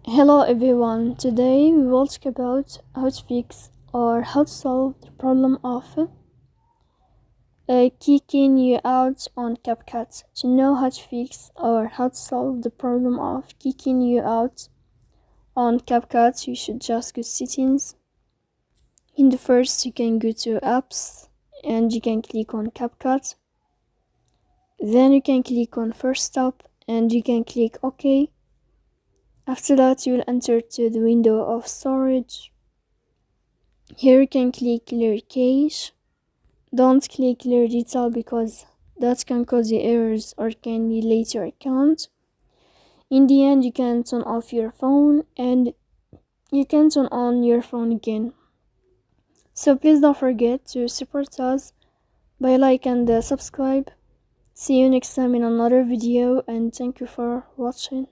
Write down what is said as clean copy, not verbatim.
Hello everyone, today we will talk about how to fix or how to solve the problem of kicking you out on Capcut. To know how to fix or how to solve the problem of kicking you out on Capcut, you should just go to settings. In the first, you can go to apps and you can click on Capcut. Then you can click on first stop and you can click OK. After that, you will enter to the window of storage. Here you can click clear cache. Don't click clear detail because that can cause you errors or can delete your account. In the end, you can turn off your phone and you can turn on your phone again. So please don't forget to support us by like and subscribe. See you next time in another video and thank you for watching.